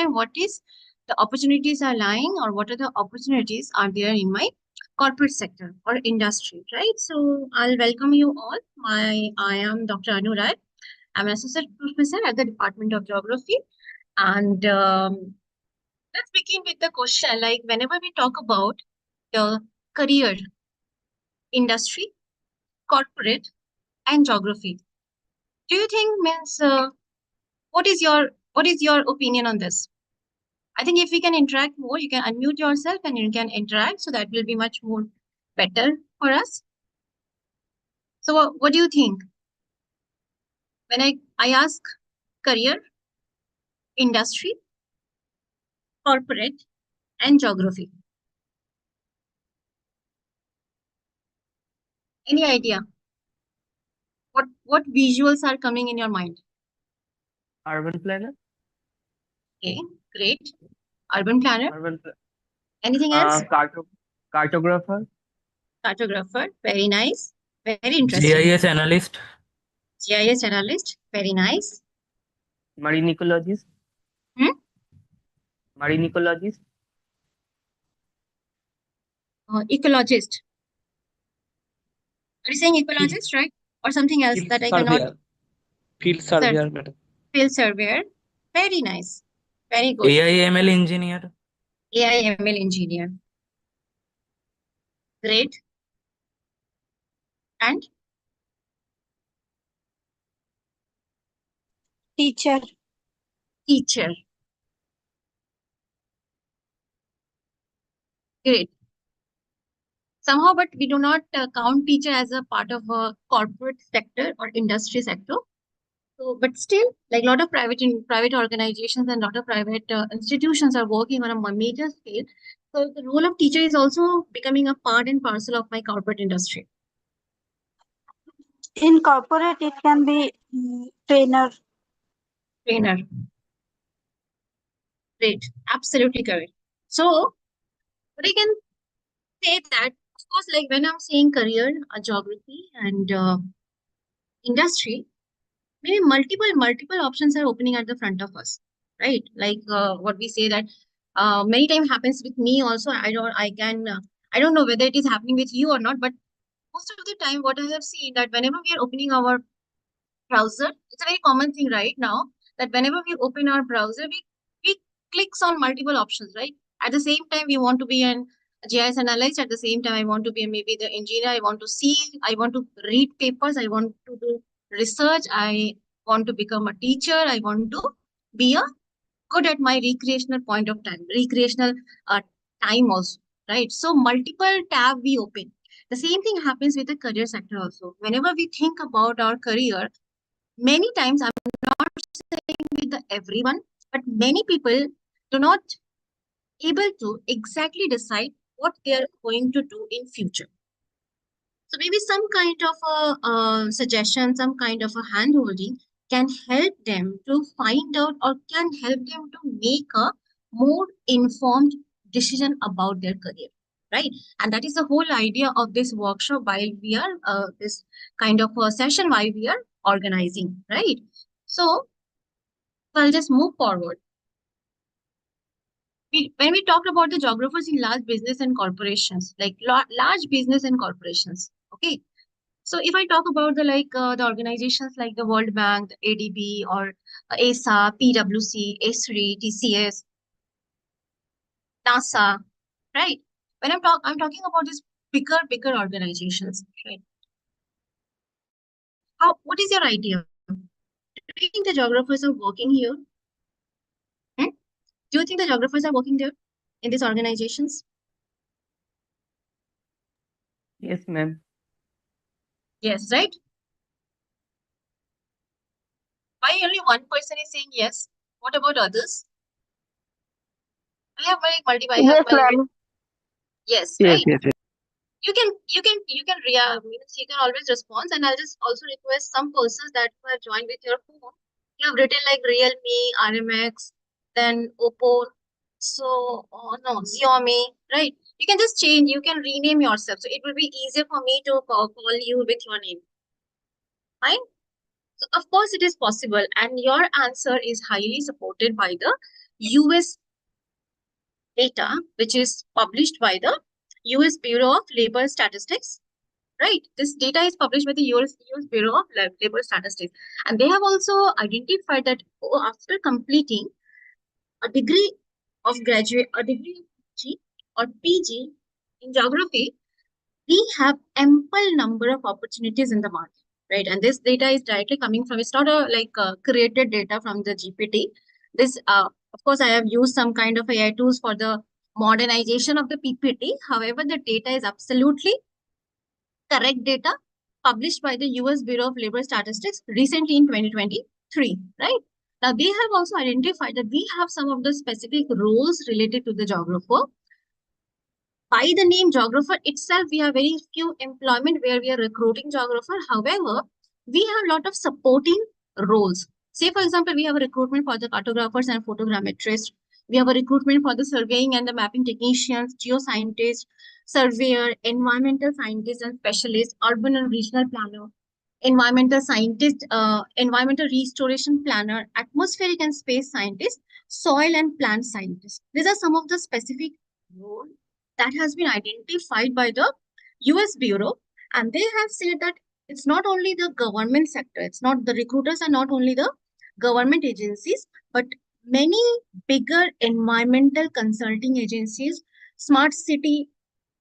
understand what is the opportunities are lying, or what are the opportunities are there in my corporate sector or industry, right? So I'll welcome you all. I am Dr. Anu Rai. I'm an associate professor at the Department of Geography. And let's begin with the question, like whenever we talk about the career, industry, corporate, and geography, do you think means what is your opinion on this? I think if we can interact more, you can unmute yourself and you can interact, so that will be much more better for us. So what do you think? When I ask career, industry, corporate, and geography. Any idea? What visuals are coming in your mind? Urban planner. Okay, great. Urban planner. Urban Anything else? Cartographer. Cartographer. Very nice. Very interesting. GIS analyst. GIS analyst. Very nice. Marine ecologist. Marine ecologist. Ecologist. Are you saying ecologist, right? Or something else that I cannot? Field surveyor, madam. Field surveyor. Very nice. Very good. AI ML engineer. AI ML engineer. Great. And? Teacher. Teacher. Great. Somehow, but we do not count teacher as a part of a corporate sector or industry sector. So, but still, like a lot of private organizations and a lot of private institutions are working on a major scale. So the role of teacher is also becoming a part and parcel of my corporate industry. In corporate, it can be trainer. Trainer. Great. Absolutely correct. So, what I can say that, of course, like when I'm saying career, geography, and industry, maybe multiple options are opening at the front of us, right? Like what we say that many times happens with me also. I don't know whether it is happening with you or not, but most of the time what I have seen that whenever we are opening our browser, it's a very common thing right now that whenever we open our browser, we clicks on multiple options, right? At the same time, we want to be an GIS analyst. At the same time, I want to be maybe the engineer. I want to read papers. I want to do research. I want to become a teacher. I want to be good at my recreational point of time, recreational time also, right? So multiple tab we open. The same thing happens with the career sector also. Whenever we think about our career, many times, I'm not saying with everyone, but many people do not able to exactly decide what they are going to do in future. So maybe some kind of a suggestion, some kind of a hand-holding can help them to find out or can help them to make a more informed decision about their career, right? And that is the whole idea of this workshop while we are this kind of a session while we are organizing, right? So I'll just move forward. When we talked about the geographers in large business and corporations, like large business and corporations, okay. So if I talk about the organizations like the World Bank, the ADB, or ASA, PwC, ASRI, TCS, NASA, right? When I'm talking about these bigger organizations, right? What is your idea? Do you think the geographers are working here? Do you think the geographers are working there in these organizations? Yes, ma'am. Yes, right? Why only one person is saying yes? What about others? I have multiple. Yes, ma'am. Yes, Yes, right? yes, yes. You can always respond, and I'll just also request some persons that who have joined with your phone. You have written like Realme, RMX, then Oppo, so no, Xiaomi, right? You can just change. You can rename yourself, so it will be easier for me to call you with your name. Fine. So of course it is possible, and your answer is highly supported by the US data, which is published by the US Bureau of Labor Statistics, right? This data is published by the US Bureau of Labor Statistics. And they have also identified that after completing a degree a degree of G or PG in geography, we have ample number of opportunities in the market, right? And this data is directly coming from, it's not created data from the GPT. This, of course, I have used some kind of AI tools for the modernization of the PPT. However, the data is absolutely correct data published by the US Bureau of Labor Statistics recently in 2023, right? Now, they have also identified that we have some of the specific roles related to the geographer. By the name geographer itself, we have very few employment where we are recruiting geographer. However, we have a lot of supporting roles. Say, for example, we have a recruitment for the cartographers and photogrammetrists. We have a recruitment for the surveying and the mapping technicians, geoscientists, surveyor, environmental scientists and specialists, urban and regional planner, environmental scientist, environmental restoration planner, atmospheric and space scientist, soil and plant scientist. These are some of the specific roles that has been identified by the US Bureau, and they have said that it's not only the government sector, it's not the recruiters are not only the government agencies, but many bigger environmental consulting agencies, smart city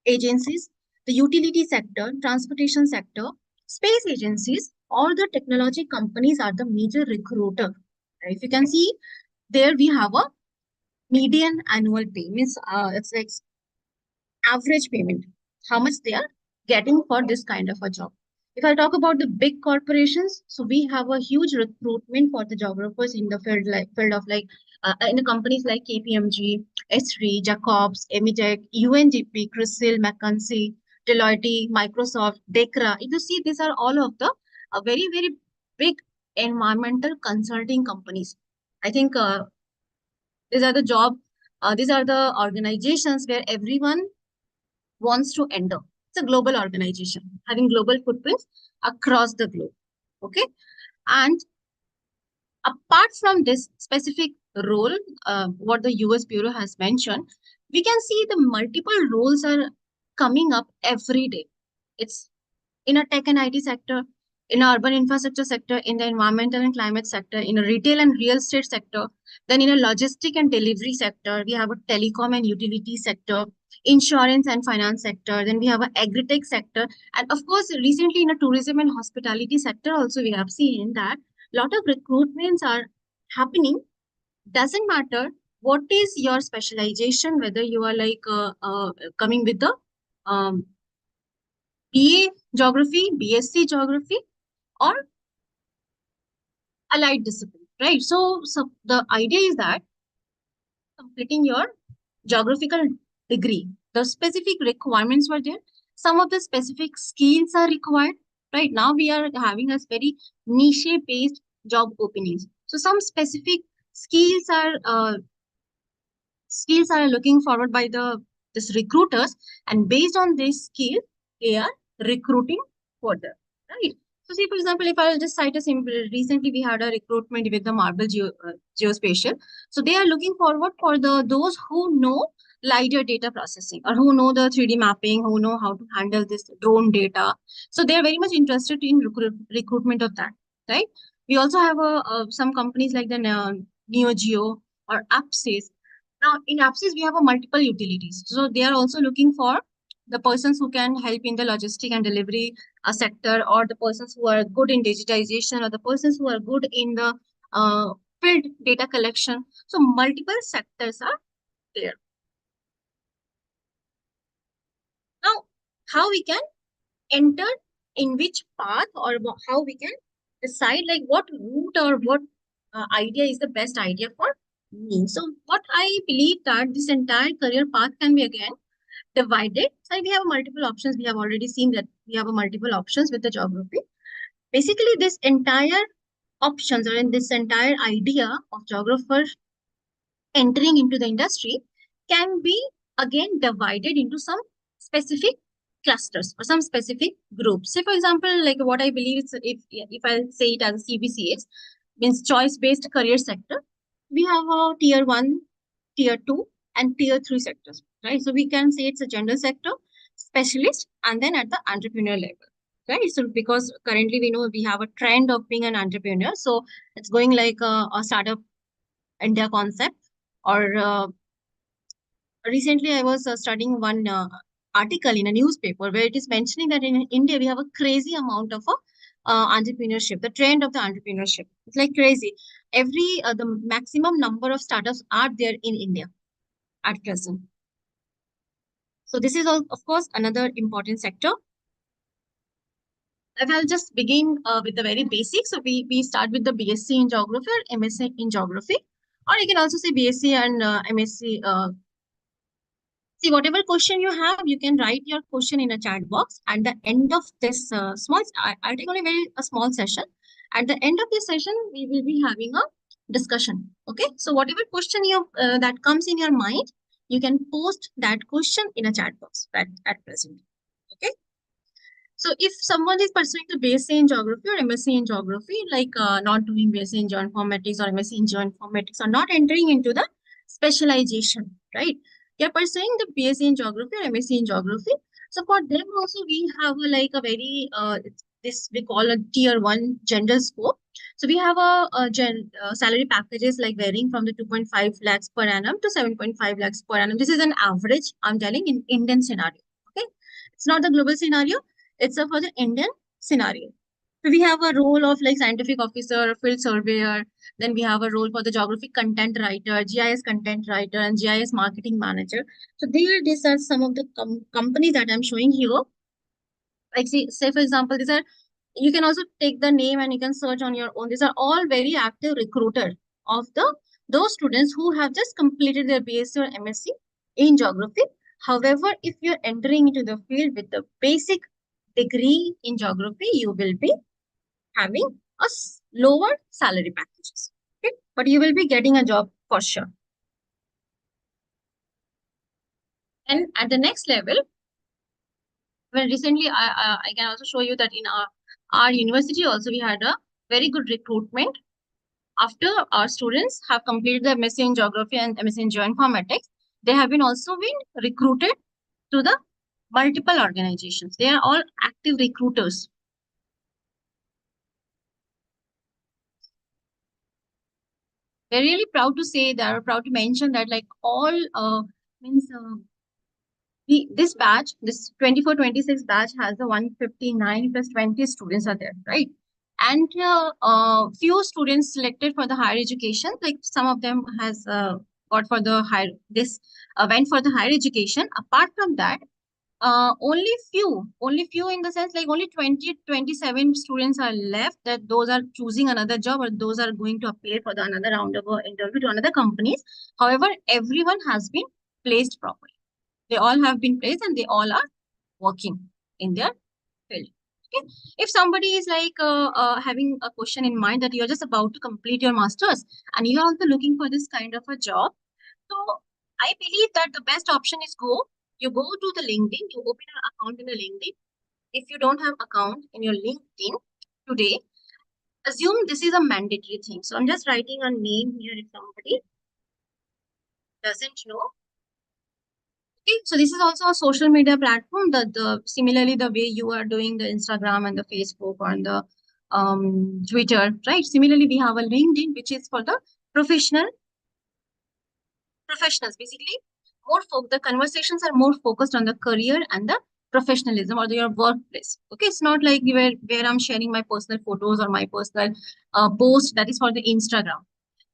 agencies, the utility sector, transportation sector, space agencies, all the technology companies are the major recruiter. If you can see, there we have a median annual pay, means it's like average payment, how much they are getting for this kind of a job. If I talk about the big corporations, so we have a huge recruitment for the geographers in the field of in the companies like KPMG, S3, Jacobs, Emitech, UNGP, Crisil, McKinsey, Deloitte, Microsoft, Decra. If you see, these are all of the very, very big environmental consulting companies. I think these are the these are the organizations where everyone wants to enter. It's a global organization having global footprints across the globe. Okay. And apart from this specific role, what the US Bureau has mentioned, we can see the multiple roles are coming up every day. It's in a tech and IT sector, in a urban infrastructure sector, in the environmental and climate sector, in a retail and real estate sector, then in a logistic and delivery sector, we have a telecom and utility sector, insurance and finance sector, then we have a agri-tech sector, and of course, recently in a tourism and hospitality sector also we have seen that a lot of recruitments are happening. Doesn't matter what is your specialization, whether you are coming with the BA Geography, BSc Geography, or allied discipline, right? So the idea is that completing your geographical degree, the specific requirements were there. Some of the specific skills are required, right? Now we are having a very niche-based job openings. So some specific skills are looking forward by this recruiters, and based on this skill, they are recruiting further, right? So, say for example, if I'll just cite a simple, recently we had a recruitment with the Marble Geospatial. So they are looking forward for those who know LiDAR data processing, or who know the 3D mapping, who know how to handle this drone data. So they are very much interested in recruitment of that, right? We also have some companies like the NeoGeo or Apsys. Now, in Apsys, we have a multiple utilities. So they are also looking for the persons who can help in the logistic and delivery sector, or the persons who are good in digitization, or the persons who are good in the field data collection. So multiple sectors are there. Now, how we can enter, in which path, or how we can decide like what route or what idea is the best idea for me. So what I believe that this entire career path can be again divided. So we have multiple options. We have already seen that we have a multiple options with the geography. Basically, this entire options, or in this entire idea of geographer entering into the industry, can be again divided into some specific clusters or some specific groups. Say, for example, like what I believe is, if I say it as a CBCS, means choice-based career sector, we have a tier 1 tier 2 and tier 3 sectors, right? So we can say it's a general sector, specialist, and then at the entrepreneur level, right? So because currently we know we have a trend of being an entrepreneur, so it's going like a startup India concept. Or recently I was studying one article in a newspaper where it is mentioning that in India we have a crazy amount of entrepreneurship, the trend of the entrepreneurship. It's like crazy. The maximum number of startups are there in India at present. So this is all, of course, another important sector. And I'll just begin with the very basics. So we start with the BSc in geography or MSc in geography, or you can also say BSc and MSc. See, whatever question you have, you can write your question in a chat box. At the end of this I'll take only a small session. At the end of this session, we will be having a discussion. Okay. So whatever question that comes in your mind, you can post that question in a chat box at present. Okay. So if someone is pursuing the BSc in geography or MSc in geography, like not doing BSc in geoinformatics or MSc in geoinformatics, or not entering into the specialization, right? You're pursuing the BSc in geography or MSc in geography. So for them also we have like a very this we call a tier 1 general scope. So we have salary packages like varying from the 2.5 lakhs per annum to 7.5 lakhs per annum. This is an average, I'm telling, in Indian scenario. Okay, it's not the global scenario. It's for the Indian scenario. So we have a role of like scientific officer, field surveyor. Then we have a role for the geography content writer, GIS content writer, and GIS marketing manager. So these are some of the companies that I'm showing here. Like say for example, these are, you can also take the name and you can search on your own. These are all very active recruiter of those students who have just completed their BSc or MSc in geography. However, if you're entering into the field with the basic degree in geography, you will be having a lower salary packages. Okay? But you will be getting a job for sure. And at the next level, well, recently I can also show you that in our university also we had a very good recruitment. After our students have completed the MSc in geography and MSc in geoinformatics, they have been also been recruited to the multiple organizations. They are all active recruiters. They're really proud to say, they're proud to mention that like all means this batch, this 24-26 batch has the 159 plus 20 students are there, right? And few students selected for the higher education, like some of them has got for the higher, this went for the higher education. Apart from that, only few in the sense like only 27 students are left, that those are choosing another job or those are going to appear for the another round of interview to another companies. However, everyone has been placed properly. They all have been placed and they all are working in their field. Okay. If somebody is like having a question in mind that you're just about to complete your master's and you're also looking for this kind of a job, so I believe that the best option is you go to the LinkedIn, you open an account in the LinkedIn. If you don't have account in your LinkedIn today, assume this is a mandatory thing. So I'm just writing a name here if somebody doesn't know. Okay, so this is also a social media platform that similarly the way you are doing the Instagram and the Facebook and the Twitter, right? Similarly, we have a LinkedIn, which is for the professionals. Basically, the conversations are more focused on the career and the professionalism or your workplace. Okay, it's not like where I'm sharing my personal photos or my personal post that is for the Instagram.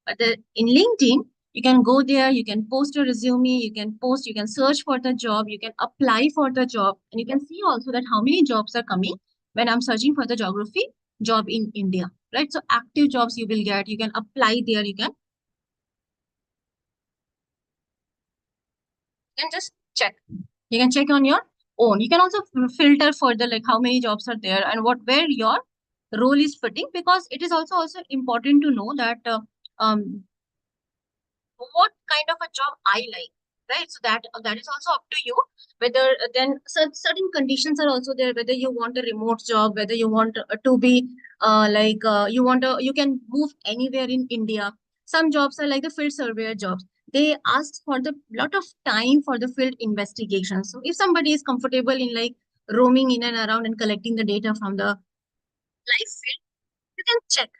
But in LinkedIn, you can go there, you can post your resume, you can search for the job, you can apply for the job, and you can see also that how many jobs are coming when I'm searching for the geography job in India, right? So active jobs you will get, you can apply there, you can just check. You can check on your own. You can also filter further like how many jobs are there and where your role is fitting, because it is also important to know that what kind of a job I like, right? So that is also up to you. Whether then certain conditions are also there. Whether you want a remote job, whether you want to be you can move anywhere in India. Some jobs are like the field surveyor jobs. they ask for the lot of time for the field investigation. So if somebody is comfortable in like roaming in and around and collecting the data from the live field, you can check.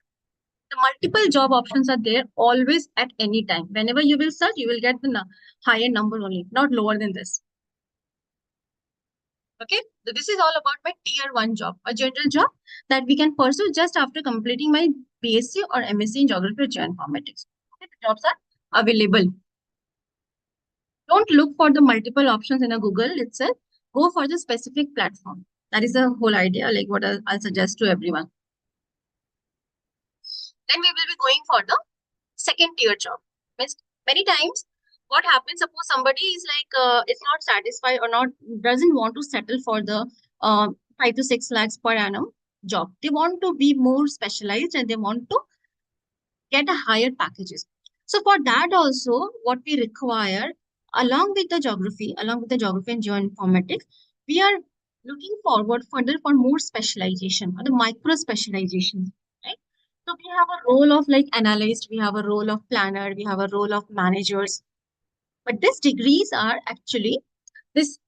The multiple job options are there always at any time. Whenever you will search, you will get the higher number only, not lower than this. Okay, so this is all about my tier 1 job, a general job that we can pursue just after completing my BSc or MSc in Geography or Geoinformatics. Okay, the jobs are available. Don't look for the multiple options in a Google itself. Go for the specific platform. That is the whole idea, like what I'll suggest to everyone. Then we will be going for the second tier job. Means many times what happens, suppose somebody is like is not satisfied or not doesn't want to settle for the 5 to 6 lakhs per annum job. They want to be more specialized and they want to get a higher packages. So for that also, what we require along with the geography and geoinformatics, we are looking forward further for more specialization or the micro specialization, right? So we have a role of like analyst, we have a role of planner, we have a role of managers. But these degrees are actually these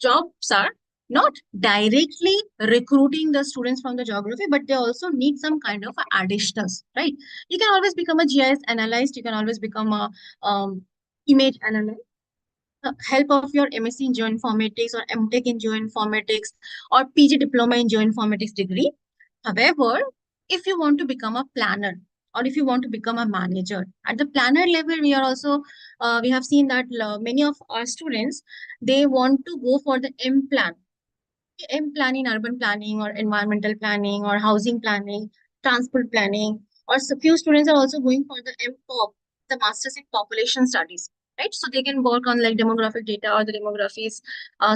jobs are not directly recruiting the students from the geography, but they also need some kind of additionals, right? You can always become a GIS analyst, you can always become a image analyst. Help of your MSc in geoinformatics or MTech in geoinformatics or PG diploma in geoinformatics degree. However, if you want to become a planner or if you want to become a manager at the planner level, we are also we have seen that many of our students, they want to go for the M plan. M plan in urban planning or environmental planning or housing planning, transport planning, or so few students are also going for the MPOP, the Masters in Population Studies, right? So they can work on like demographic data or the demographics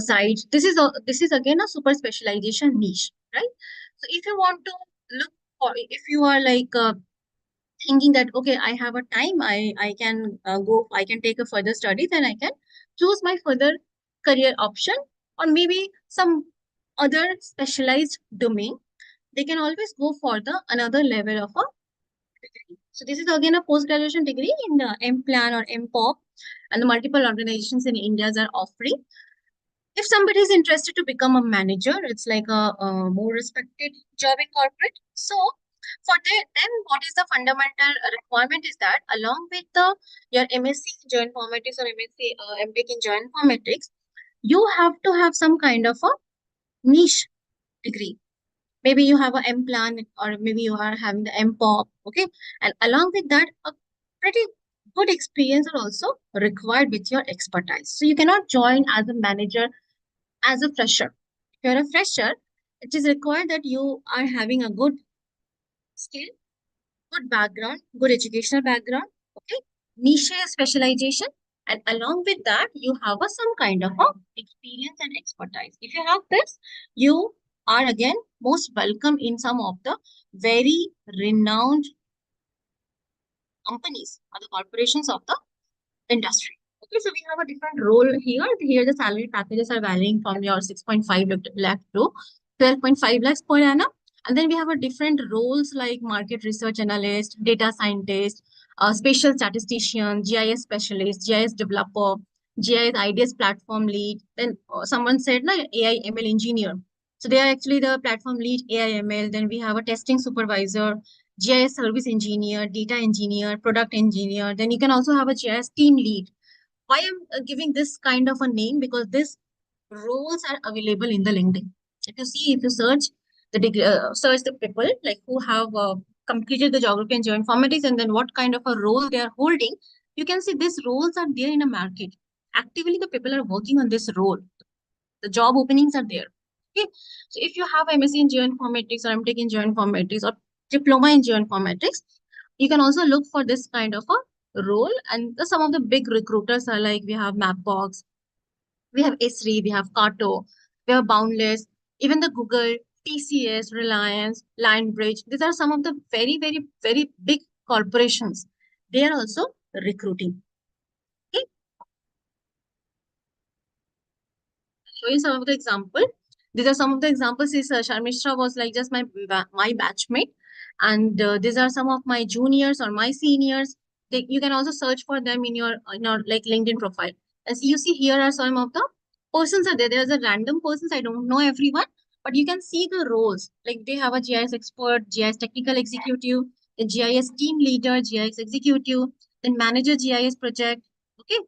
side. This is again a super specialization niche, right? So if you want to look for, if you are like thinking that okay, I have a time, I can I can take a further study, then I can choose my further career option or maybe some other specialized domain. They can always go for the another level of a degree. So this is again a post graduation degree in the M plan or MPOP, and the multiple organizations in India are offering. If somebody is interested to become a manager, it's like a more respected job in corporate. So for that, then what is the fundamental requirement is that along with the your MSc in Geoinformatics or MSc MTech in Geoinformatics, you have to have some kind of a niche degree. Maybe you have a M plan or maybe you are having the MPOP, okay? And along with that, a pretty good experience are also required with your expertise. So you cannot join as a manager as a fresher. If you're a fresher, it is required that you are having a good skill, good background, good educational background, okay, niche specialization, and along with that, you have a, some kind of a experience and expertise. If you have this, you are again most welcome in some of the very renowned companies or the corporations of the industry. Okay, so we have a different role here. Here, the salary packages are varying from your 6.5 lakh to 12.5 lakhs per annum. And then we have a different roles like market research analyst, data scientist, spatial statistician, GIS specialist, GIS developer, GIS IDS platform lead. Then someone said like AI ML engineer. So they are actually the platform lead AI ML. Then we have a testing supervisor, GIS service engineer, data engineer, product engineer. Then you can also have a GIS team lead. Why I'm giving this kind of a name? Because these roles are available in the LinkedIn. If you see, if you search the search the people like who have completed the geography and geoinformatics, and then what kind of a role they are holding, you can see these roles are there in a market. Actively, the people are working on this role. The job openings are there. Okay, so if you have MSc in geoinformatics or MTech in geoinformatics or diploma in geoinformatics, you can also look for this kind of a role. And some of the big recruiters are like we have Mapbox, we have Esri, we have Kato, we have Boundless, even the Google, TCS, Reliance, Lionbridge. These are some of the very, very, very big corporations. They are also recruiting. Okay, show you some of the example. These are some of the examples. Is Sharmishra was like just my batchmate, and these are some of my juniors or my seniors. you can also search for them in your like LinkedIn profile. As you see, here are some of the persons are there. There's a random persons. I don't know everyone, but you can see the roles. Like they have a GIS expert, GIS technical executive, the GIS team leader, GIS executive, then manager GIS project. Okay,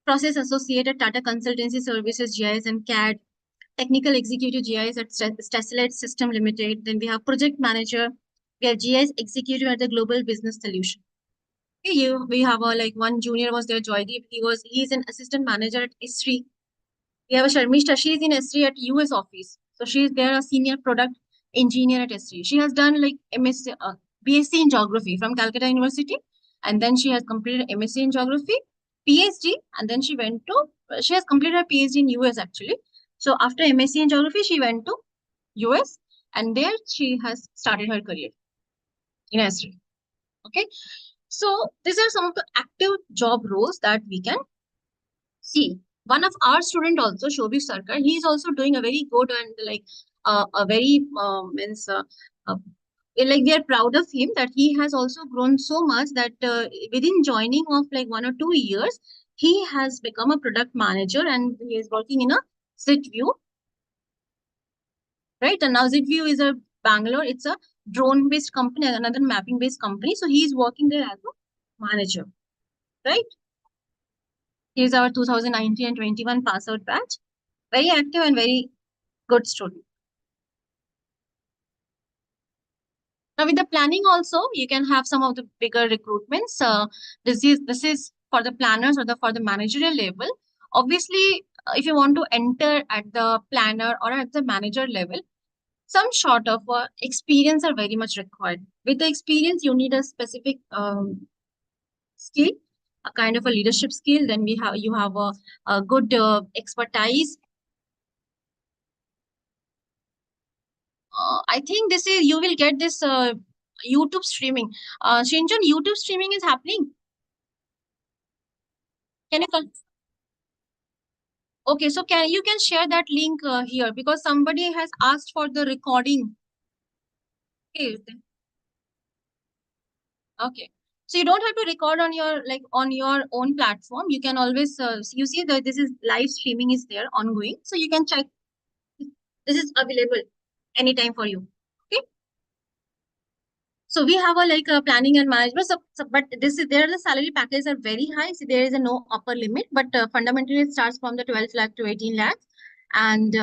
process associated Tata Consultancy Services GIS and CAD, technical executive GIS at Stacelite System Limited. Then we have project manager. We have GIS executive at the Global Business Solution. We have a like one junior was there, Joydeep. He's an assistant manager at S3. We have a Sharmishta. She's in S3 at US office. So she's there a senior product engineer at S3. She has done like MSc, BSc in geography from Calcutta University, and then she has completed MSc in geography, PhD, and then she has completed her PhD in US actually. So after MSc in geography, she went to US, and there she has started her career in S3. Okay. So these are some of the active job roles that we can see. One of our student also, Shobhi Sarkar, he is also doing a very good and like a very means uh, like we are proud of him that he has also grown so much that within joining of like 1 or 2 years, he has become a product manager and he is working in a ZitView, right? And now ZitView is a Bangalore. It's a drone-based company, another mapping-based company. So he is working there as a manager, right? He is our 2019 and 21 pass out batch. Very active and very good student. Now with the planning also, you can have some of the bigger recruitments. This is for the planners or for the managerial level. Obviously, if you want to enter at the planner or at the manager level, some sort of experience are very much required. With the experience, you need a specific skill, a kind of a leadership skill. Then you have a good expertise. I think this is you will get this YouTube streaming. Shinjan, YouTube streaming is happening. Can you okay? So can share that link here because somebody has asked for the recording. Okay. Okay. So you don't have to record on your on your own platform. You can always you see that this is live streaming is there ongoing. So you can check. This is available anytime for you. Okay. So we have a planning and management. But this is there the salary packages are very high. So there is a no upper limit, but fundamentally it starts from the 12 lakh to 18 lakhs, and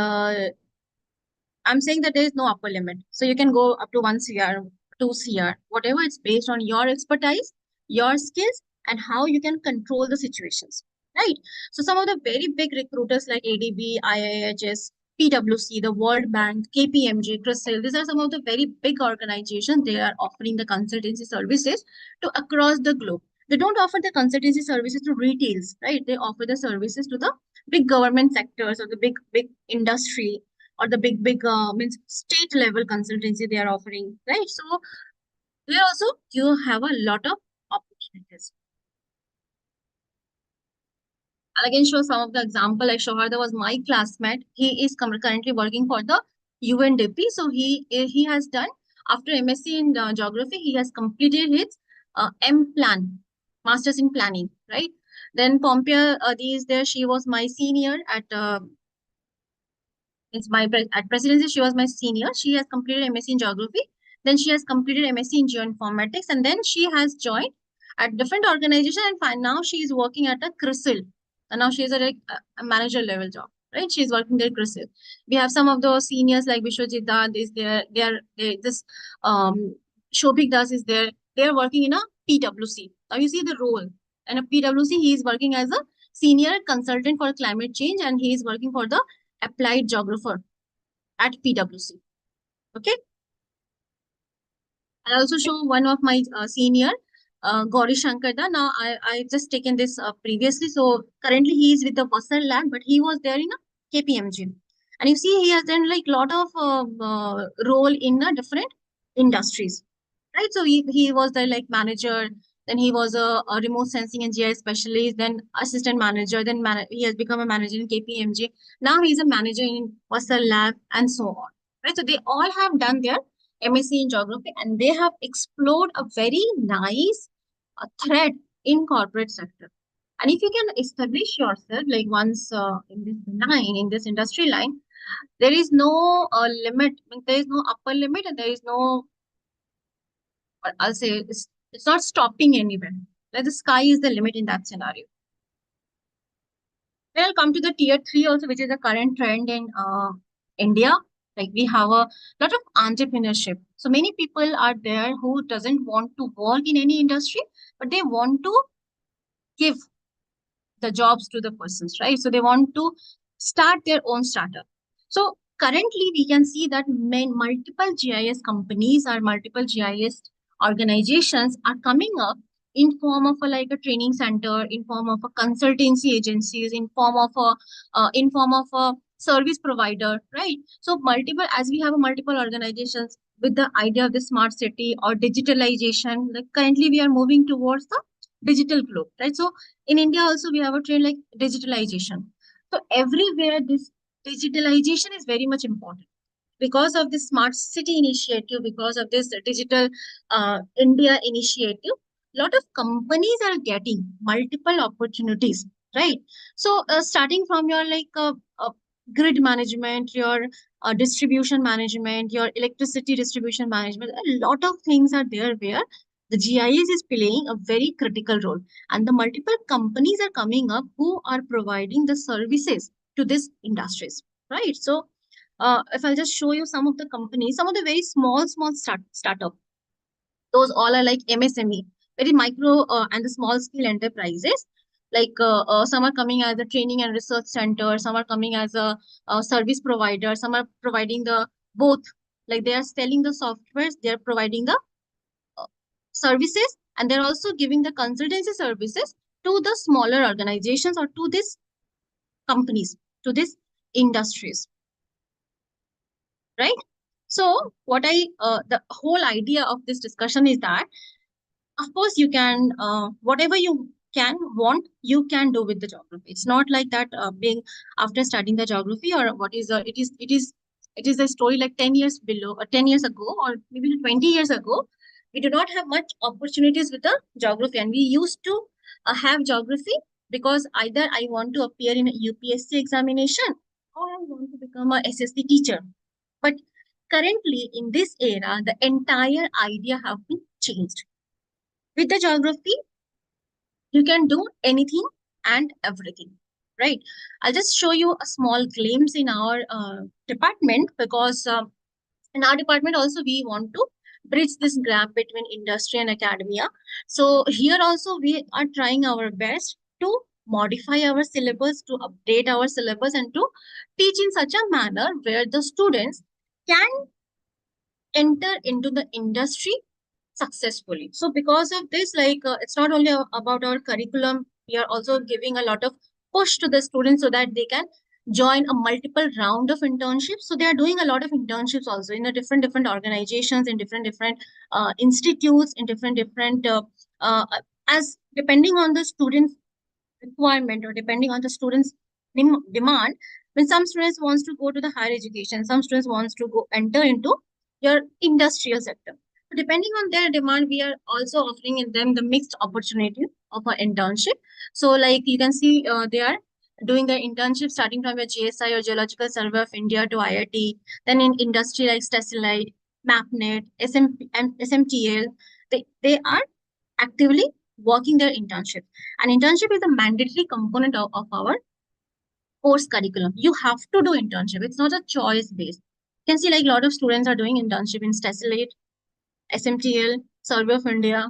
I'm saying that there is no upper limit. So you can go up to 1 CR, 2 CR, whatever. It's based on your expertise, your skills, and how you can control the situations. Right. So some of the very big recruiters like ADB, IIHS, PwC, the World Bank, KPMG, CRISIL, these are some of the very big organizations. They are offering the consultancy services to across the globe. They don't offer the consultancy services to retails, right? They offer the services to the big government sectors or the big industry or the big means state level consultancy they are offering, right? So there also you have a lot of opportunities. I'll again show some of the example. Like Shoharda was my classmate. He is currently working for the UNDP. So he has done after MSc in geography, he has completed his M plan, masters in planning, right? Then Pompea is there. She was my senior at at presidency. She was my senior. She has completed MSc in geography. Then she has completed MSc in Geoinformatics, and then she has joined at different organization. And now she is working at a CRISIL. And now she is a manager level job, right? She is working at CRISIL. We have some of those seniors like Vishwajit Dad is there. This Shobhik Das is there. They are working in a PwC. Now you see the role. And a PwC, he is working as a senior consultant for climate change, and he is working for the applied geographer at PwC. Okay. I'll also show one of my senior, Gauri Shankarda. Now, I just taken this previously. So currently he is with the Vassar lab, but he was there in a KPMG. And you see, he has done like lot of role in different industries, right? So he was the like manager, then he was a remote sensing and GI specialist, then assistant manager, then he has become a manager in KPMG. Now he's a manager in Vassar lab and so on, right? So they all have done their MSc in geography and they have explored a very nice a threat in corporate sector. And if you can establish yourself, like once in this industry line, there is no limit. I mean, there is no upper limit, and there is no, I'll say, it's not stopping anywhere. Like the sky is the limit in that scenario. Then I'll come to the tier three also, which is the current trend in India. Like we have a lot of entrepreneurship. So many people are there who doesn't want to work in any industry, but they want to give the jobs to the persons, right? So they want to start their own startup. So currently, we can see that multiple GIS companies or multiple GIS organizations are coming up in form of like a training center, in form of a consultancy agencies, in form of a service provider, right? So multiple, as we have a multiple organizations with the idea of the smart city or digitalization, like currently we are moving towards the digital globe, right? So in India also we have a trend like digitalization. So everywhere this digitalization is very much important because of this smart city initiative, because of this digital India initiative. Lot of companies are getting multiple opportunities, right? So starting from your grid management, your distribution management, your electricity distribution management, a lot of things are there where the GIS is playing a very critical role, and the multiple companies are coming up who are providing the services to these industries, right? So if I'll just show you some of the companies, some of the very small startup, those all are like MSME, very micro and the small scale enterprises. Some are coming as a training and research center, some are coming as a service provider, some are providing the both. Like they are selling the softwares, they are providing the uh, services, and they're also giving the consultancy services to the smaller organizations or to these companies, to these industries, right? So the whole idea of this discussion is that, of course, you can, whatever you can want, you can do with the geography. It's not like that being after studying the geography or what is, it is a story like 10 years below, or 10 years ago, or maybe 20 years ago. We do not have much opportunities with the geography, and we used to have geography because either I want to appear in a UPSC examination or I want to become a SSC teacher. But currently, in this era, the entire idea have been changed. With the geography, you can do anything and everything, right? I'll just show you a small glimpse in our department, because in our department also we want to bridge this gap between industry and academia. So here also we are trying our best to modify our syllabus, to update our syllabus, and to teach in such a manner where the students can enter into the industry successfully. So because of this, it's not only about our curriculum, we are also giving a lot of push to the students so that they can join a multiple round of internships. So they are doing a lot of internships also in a different organizations, in different institutes, in different uh, as depending on the students requirement or depending on the students demand. When some students wants to go to the higher education, some students wants to go enter into your industrial sector. So depending on their demand, we are also offering in them the mixed opportunity of an internship. So like you can see, they are doing the internship starting from your GSI or Geological Survey of India to IIT, then in industry like Stasselite, MapNet, and SMTL. They are actively working their internship. And internship is a mandatory component of our course curriculum. You have to do internship. It's not a choice based. You can see like a lot of students are doing internship in Stasselate, SMTL, Survey of India.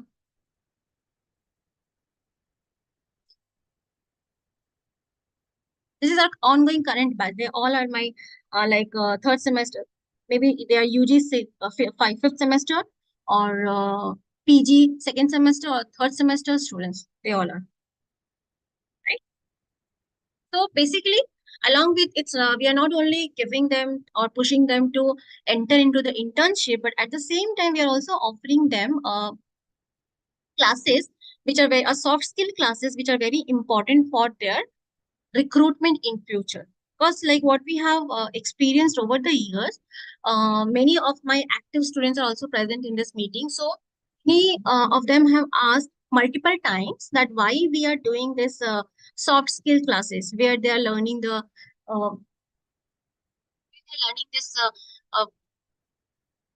This is our ongoing current batch. They all are my third semester. Maybe they are UG fifth semester, or PG second semester, or third semester students. They all are, right? So basically, along with it's, we are not only giving them or pushing them to enter into the internship, but at the same time, we are also offering them classes which are very soft skill classes, which are very important for their recruitment in future. Because like what we have experienced over the years, many of my active students are also present in this meeting. So many of them have asked multiple times that why we are doing this soft skill classes where they are learning this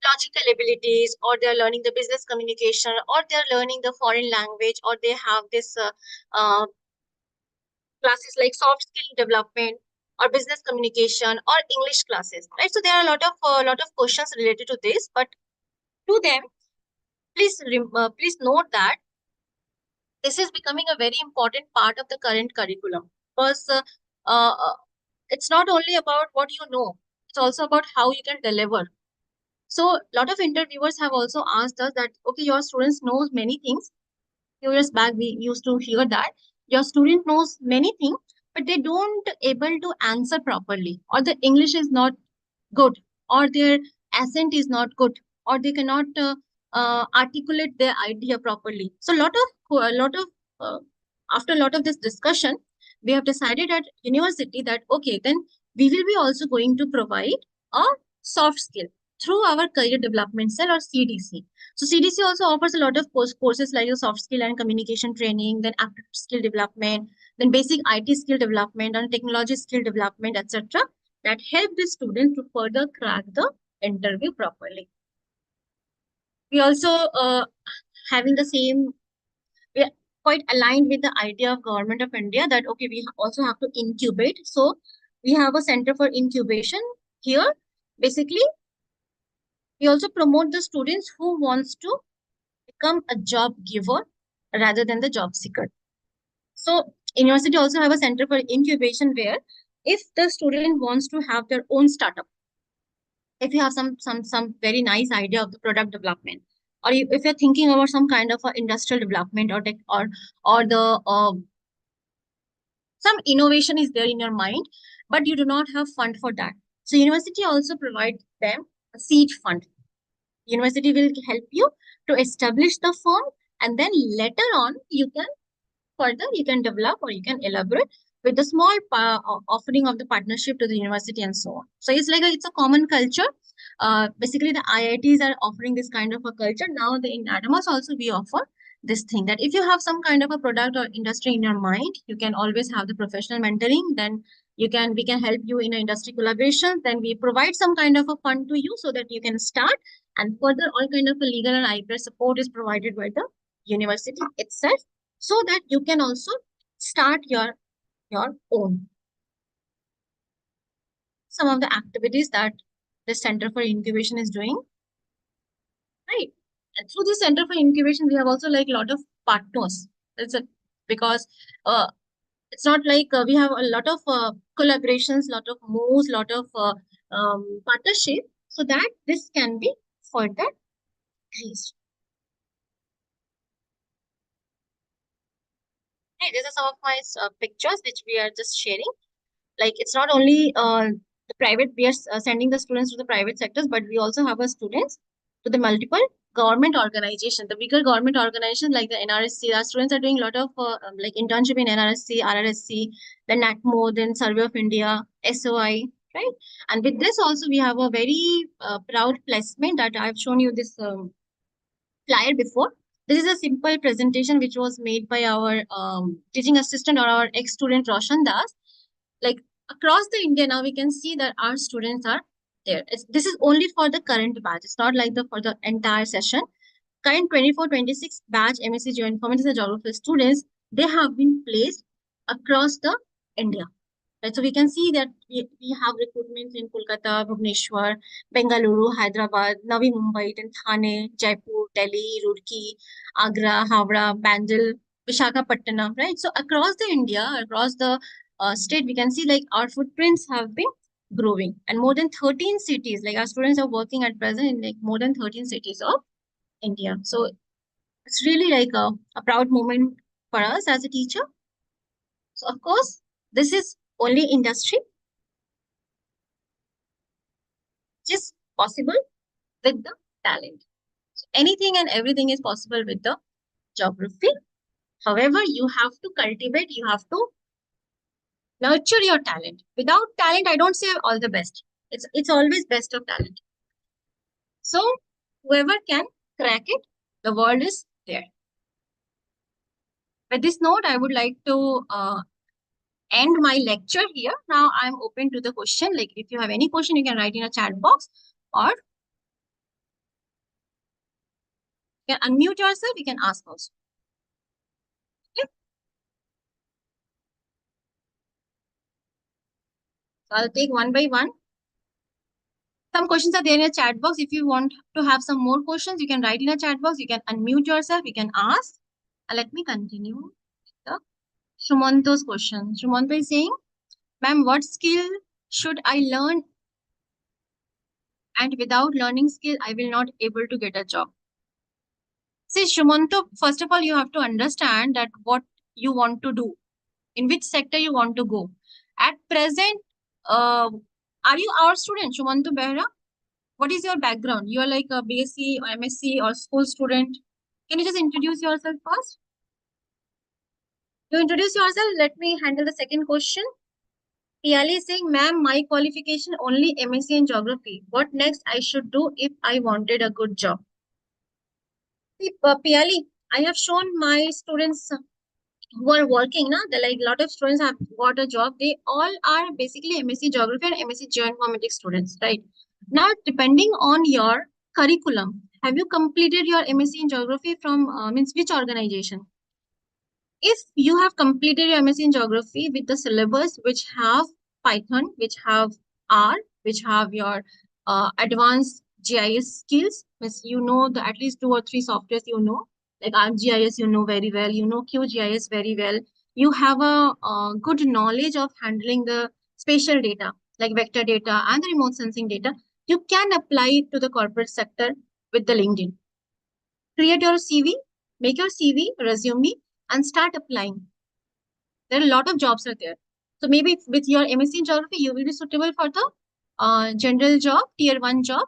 logical abilities, or they're learning the business communication, or they're learning the foreign language, or they have this classes like soft skill development or business communication or English classes, right? So there are a lot of questions related to this, but to them, please note that this is becoming a very important part of the current curriculum, because it's not only about what you know, it's also about how you can deliver. So a lot of interviewers have also asked us that, okay, your students knows many things. Few years back, we used to hear that your student knows many things, but they don't able to answer properly, or the English is not good, or their accent is not good, or they cannot articulate their idea properly. So a lot of after a lot of this discussion, we have decided at university that okay, then we will be also going to provide a soft skill through our career development cell or CDC. So CDC also offers a lot of courses like your soft skill and communication training, then aptitude skill development, then basic IT skill development and technology skill development, etc., that help the student to further crack the interview properly. We also having the same, we are quite aligned with the idea of Government of India that okay, we also have to incubate. So we have a center for incubation here. Basically, we also promote the students who wants to become a job giver rather than the job seeker. So university also have a center for incubation where if the student wants to have their own startup, if you have some very nice idea of the product development, or if you're thinking about some kind of a industrial development or tech, or the some innovation is there in your mind, but you do not have fund for that. So university also provides them a seed fund. University will help you to establish the firm, and then later on you can further you can develop or you can elaborate with the small offering of the partnership to the university and so on. So it's like it's a common culture. Basically, the IITs are offering this kind of a culture. Now, in Adamas also we offer this thing that if you have some kind of a product or industry in your mind, you can always have the professional mentoring. Then we can help you in an industry collaboration. Then we provide some kind of a fund to you so that you can start, and further all kind of a legal and IPR support is provided by the university itself, so that you can also start your own. Some of the activities that the Center for Incubation is doing, right? And through the Center for Incubation, we have also like a lot of partners. It's a because it's not like we have a lot of collaborations, lot of moves, lot of partnership, so that this can be further increased. Hey, these are some of my pictures which we are just sharing. Like it's not only the private, we are sending the students to the private sectors, but we also have a students to the multiple government organization, the bigger government organization like the NRSC. Our students are doing a lot of like internship in NRSC, RRSC, then NATMO, then Survey of India, SOI, right? And with this also we have a very proud placement that I've shown you this flyer before. This is a simple presentation which was made by our teaching assistant or our ex-student Roshan Das. Like across the India now, we can see that our students are there. This is only for the current batch. It's not like for the entire session. Current 24-26 batch MSc Geoinformatics and Geography students, they have been placed across the India. Right, so we can see that we have recruitments in Kolkata, Bhubaneswar, Bengaluru, Hyderabad, Navi Mumbai, then Thane, Jaipur, Delhi, Roorkee, Agra, Howrah, Bandel, Visakhapatnam, right? So across the India, across the state, we can see like our footprints have been growing, and more than 13 cities, like our students are working at present in like more than 13 cities of India. So it's really like a proud moment for us as a teacher. So of course, this is only industry, which is possible with the talent. So anything and everything is possible with the geography. However, you have to cultivate, you have to nurture your talent. Without talent, I don't say all the best. It's always best of talent. So whoever can crack it, the world is there. With this note, I would like to end my lecture here. Now I'm open to the question. Like if you have any question, you can write in a chat box or you can unmute yourself. You can ask also. Okay. So I'll take one by one. Some questions are there in a chat box. If you want to have some more questions, you can write in a chat box. You can unmute yourself. You can ask. Let me continue the Shumanto's question. Shumanto is saying, ma'am, what skill should I learn? And without learning skill, I will not able to get a job. See, Shumanto, first of all, you have to understand that what you want to do, in which sector you want to go. At present, are you our student, Shumanto Behra? What is your background? You are like a BSc or MSc or school student. Can you just introduce yourself first? You introduce yourself. Let me handle the second question. Piali is saying, ma'am, my qualification only MSc in geography. What next I should do if I wanted a good job? See, Piali, I have shown my students who are working, na, like a lot of students have got a job. They all are basically MSc Geography and MSc Geoinformatics students, right? Now, depending on your curriculum, have you completed your MSc in Geography from means which organization? If you have completed your MSc in Geography with the syllabus which have Python, which have R, which have your advanced GIS skills, means you know the at least 2 or 3 softwares you know, like ArcGIS you know very well, you know QGIS very well. You have a good knowledge of handling the spatial data, like vector data and the remote sensing data. You can apply it to the corporate sector with the LinkedIn. Create your CV, make your CV, resume, and start applying. There are a lot of jobs are there. So maybe with your MSc in geography, you will be suitable for the general job, tier 1 job.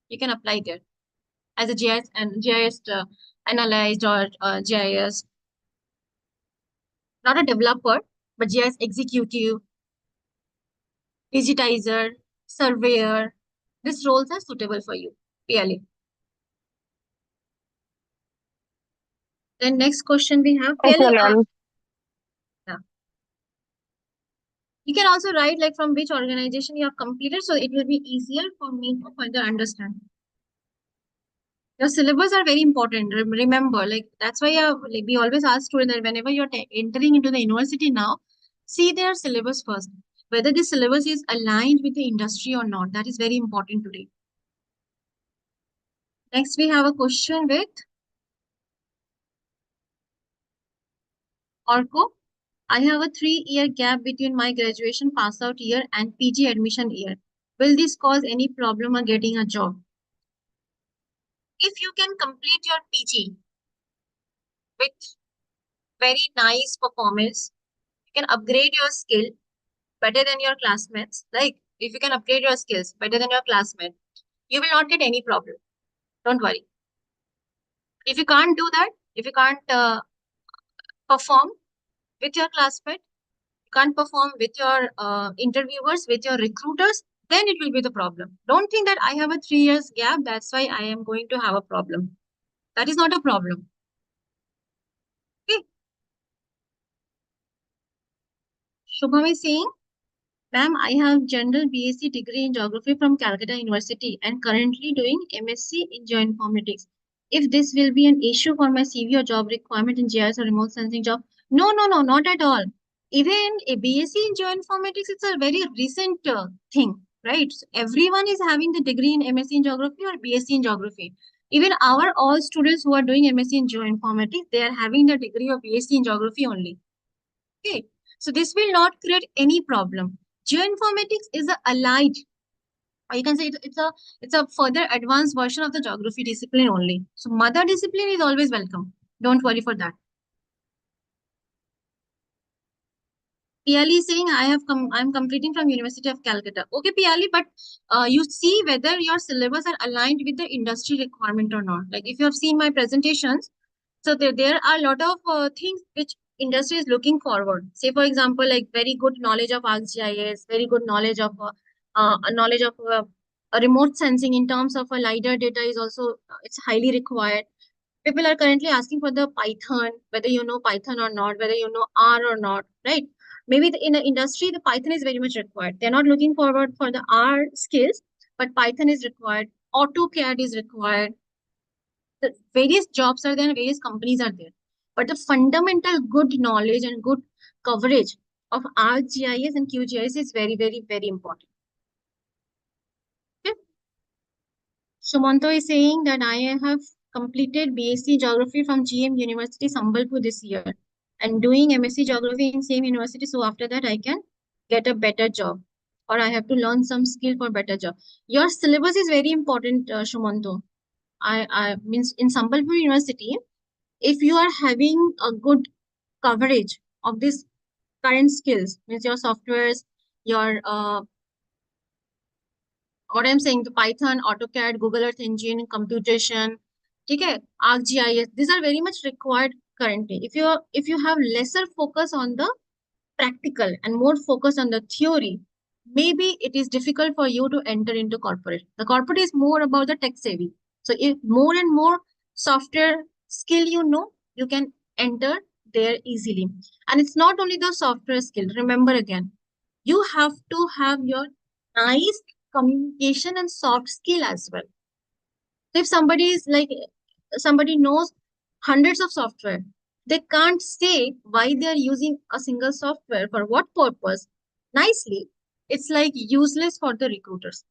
You can apply there as a GIS and GIS analyst or GIS, not a developer, but GIS executive, digitizer, surveyor. These roles are suitable for you, PLA. Then next question we have Okay, PLA. ma'am. Yeah. You can also write like from which organization you have completed, so it will be easier for me to further understand. Your syllabus are very important. Remember, like that's why like, we always ask students that whenever you're entering into the university now, see their syllabus first. Whether the syllabus is aligned with the industry or not. That is very important today. Next, we have a question with Orko. I have a 3-year gap between my graduation pass out year and PG admission year. Will this cause any problem of getting a job? If you can complete your PG with very nice performance, you can upgrade your skill better than your classmates. Like if you can upgrade your skills better than your classmate, you will not get any problem. Don't worry. If you can't do that, if you can't perform with your classmate, you can't perform with your interviewers, with your recruiters, then it will be the problem. Don't think that I have a 3 years gap. That's why I am going to have a problem. That is not a problem. Okay. Shubham is saying, ma'am, I have general BSc degree in geography from Calcutta University and currently doing MSc in geoinformatics. If this will be an issue for my CV or job requirement in GIS or remote sensing job, no, not at all. Even a BSc in geoinformatics, it's a very recent thing, right? So everyone is having the degree in MSc in geography or BSc in geography. Even our all students who are doing MSc in geoinformatics, they are having the degree of BSc in geography only. Okay, so this will not create any problem. Geoinformatics is a allied, or you can say it's a further advanced version of the geography discipline only. So mother discipline is always welcome. Don't worry for that. Piali is saying I'm completing from University of Calcutta. Okay, Piali, but you see whether your syllabus are aligned with the industry requirement or not. Like if you have seen my presentations, so there are a lot of things which industry is looking forward. Say for example, like very good knowledge of ArcGIS, very good knowledge of a remote sensing in terms of a LiDAR data is also it's highly required. People are currently asking for the Python, whether you know Python or not, whether you know R or not, right? Maybe in the industry, the Python is very much required. They're not looking forward for the R skills, but Python is required. AutoCAD is required. The various jobs are there, and various companies are there. But the fundamental good knowledge and good coverage of ArcGIS and QGIS is very, very, very important. Okay? Sumanto is saying that I have completed BSc Geography from GM University, Sambalpur this year and doing MSc Geography in same university. So after that, I can get a better job or I have to learn some skill for better job. Your syllabus is very important, Sumanto. I means in Sambalpur University, if you are having a good coverage of these current skills, means your softwares, your what I'm saying, the Python, AutoCAD, Google Earth Engine, computation, okay, ArcGIS, these are very much required currently. If you have lesser focus on the practical and more focus on the theory, maybe it is difficult for you to enter into corporate. The corporate is more about the tech savvy. So if more and more software skill you know, you can enter there easily. And it's not only the software skill. Remember again, you have to have your nice communication and soft skill as well. If somebody is like somebody knows hundreds of software, they can't say why they are using a single software for what purpose nicely. It's like useless for the recruiters.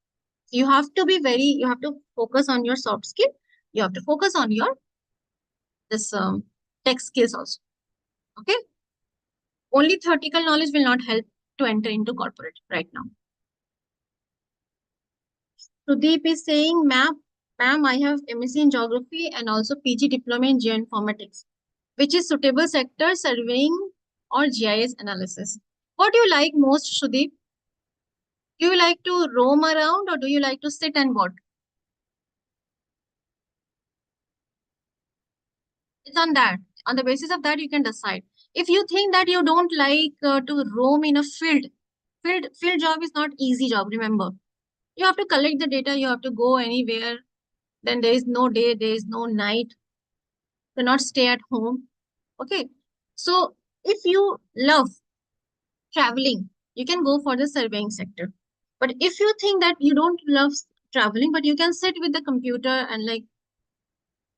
You have to be very, you have to focus on your soft skill. You have to focus on your this tech skills also. Okay. Only theoretical knowledge will not help to enter into corporate right now. Sudeep is saying, ma'am, I have MSc in geography and also PG diploma in geoinformatics. Which is suitable sector, surveying or GIS analysis? What do you like most, Sudeep? Do you like to roam around or do you like to sit and what? It's on that. On the basis of that, you can decide. If you think that you don't like to roam in a field job is not easy job, remember. You have to collect the data, you have to go anywhere. Then there is no day, there is no night. You cannot stay at home. Okay. So if you love traveling, you can go for the surveying sector. But if you think that you don't love traveling, but you can sit with the computer and like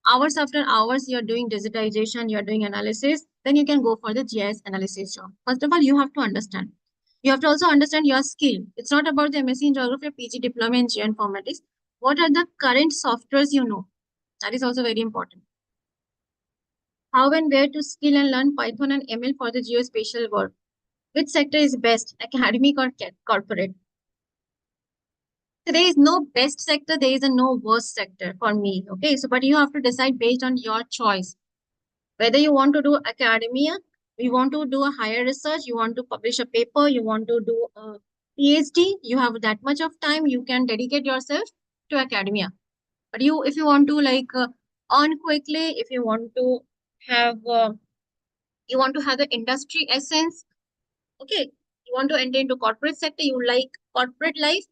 hours after hours, you're doing digitization, you're doing analysis, then you can go for the GIS analysis job. First of all, you have to understand. You have to also understand your skill. It's not about the MSc in geography or PG diploma in geoinformatics. What are the current softwares you know? That is also very important. How and where to skill and learn Python and ML for the geospatial work? Which sector is best, academic or corporate? There is no best sector, there is a no worst sector for me. Okay, so but you have to decide based on your choice. Whether you want to do academia, you want to do a higher research, you want to publish a paper, you want to do a PhD, you have that much of time, you can dedicate yourself to academia. But if you want to like earn quickly, if you want to have, the industry essence, okay, you want to enter into corporate sector, you like corporate life,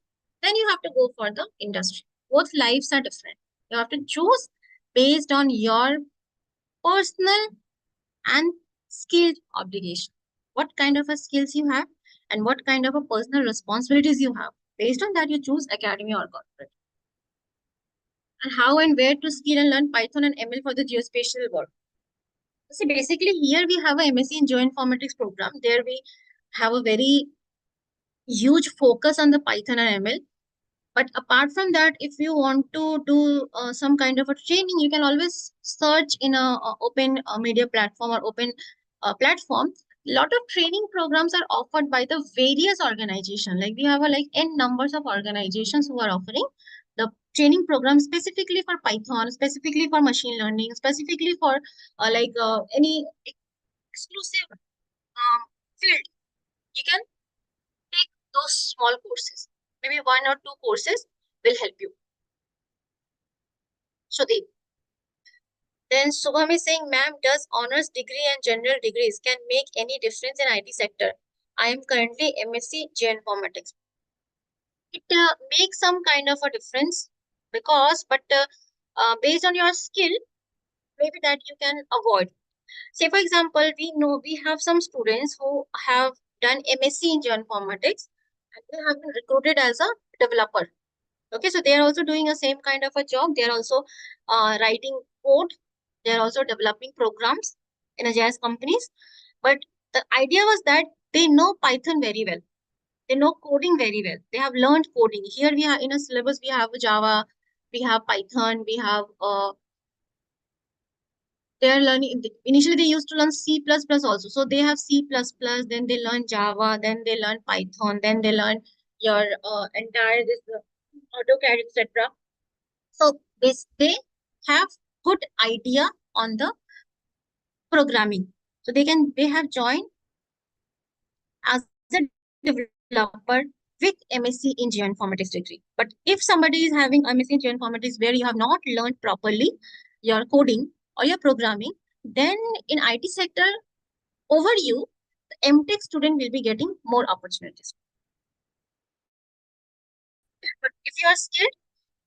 then you have to go for the industry. Both lives are different. You have to choose based on your personal and skilled obligation. What kind of a skills you have and what kind of a personal responsibilities you have. Based on that, you choose academy or corporate. And how and where to skill and learn Python and ML for the geospatial work. See, basically here we have a MSc in Geoinformatics program. There we have a very huge focus on the Python and ML. But apart from that, if you want to do some kind of a training, you can always search in a open media platform or open platform. Lot of training programs are offered by the various organizations. Like we have a like n numbers of organizations who are offering the training program specifically for Python, specifically for machine learning, specifically for any exclusive field. You can take those small courses. Maybe one or two courses will help you. So then Subham is saying, ma'am, does honors degree and general degrees can make any difference in IT sector? I am currently MSc Geoinformatics. It makes some kind of a difference because, but based on your skill, maybe that you can avoid. Say, for example, we know we have some students who have done MSc in Geoinformatics and they have been recruited as a developer. Okay, so they are also doing the same kind of a job. They are also writing code. They are also developing programs in a jazz companies. But the idea was that they know Python very well. They know coding very well. They have learned coding. Here we have in a syllabus we have Java, we have Python, we have they are learning. Initially they used to learn C++ also. So they have C++, then they learn Java, then they learn Python, then they learn your entire this AutoCAD, etc. So they have good idea on the programming. So they have joined as a developer with MSc in Geoinformatics degree. But if somebody is having MSc in Geoinformatics where you have not learned properly your coding or your programming, then in IT sector over you, the MTech student will be getting more opportunities. But if you are skilled,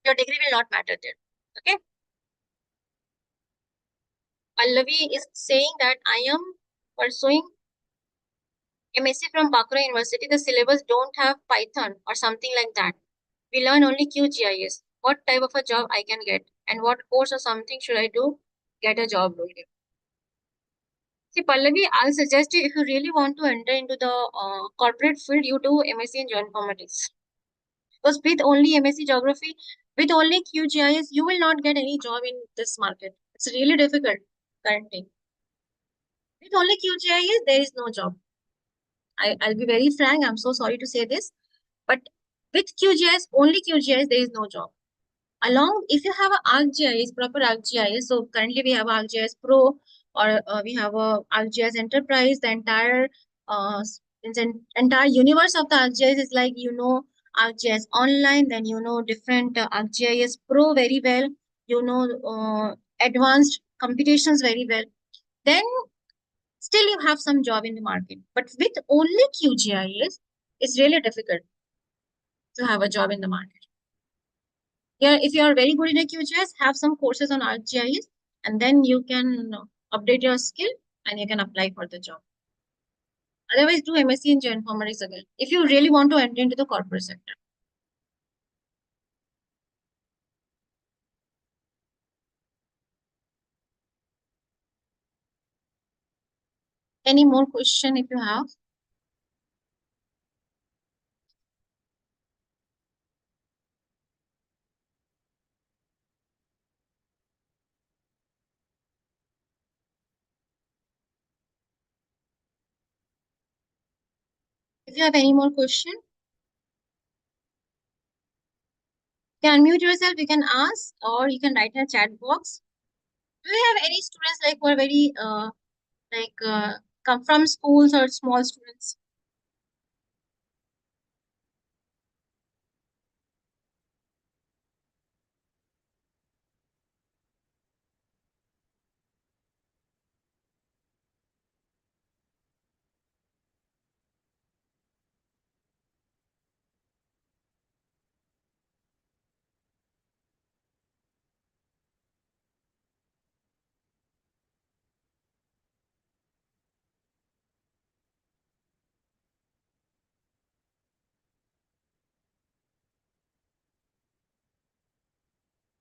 your degree will not matter there. Okay. Pallavi is saying that I am pursuing MSc from Bakura University. The syllabus don't have Python or something like that. We learn only QGIS. What type of a job I can get and what course or something should I do get a job role here. See, Pallavi, I'll suggest you if you really want to enter into the corporate field, you do MSc in Geoinformatics. Because with only MSc Geography, with only QGIS, you will not get any job in this market. It's really difficult currently. With only QGIS, there is no job. I'll be very frank. I'm so sorry to say this. But with QGIS, only QGIS, there is no job. Along, if you have a ArcGIS, proper ArcGIS, so currently we have ArcGIS Pro or we have a ArcGIS Enterprise, the entire entire universe of the ArcGIS is like, you know, ArcGIS Online, then you know different ArcGIS Pro very well, you know advanced computations very well, then still you have some job in the market. But with only QGIS, it's really difficult to have a job in the market. Yeah, if you are very good in a QGIS, have some courses on ArcGIS, and then you can update your skill and you can apply for the job. Otherwise, do MSc in Geoinformatics again if you really want to enter into the corporate sector. Any more question if you have? If you have any more question, you can unmute yourself, you can ask, or you can write in a chat box. Do you have any students like who are very come from schools or small students?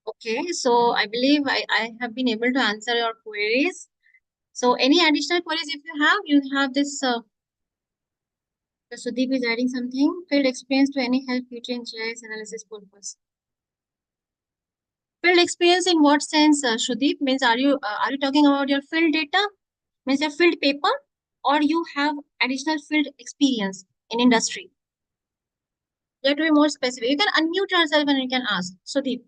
Okay, so I believe I have been able to answer your queries. So any additional queries if you have this, Sudeep is adding something. Field experience to any help future in GIS analysis purpose. Field experience in what sense, Sudeep? Means are you talking about your field data? Means your field paper? Or you have additional field experience in industry? You have to be more specific. You can unmute yourself and you can ask. Sudeep.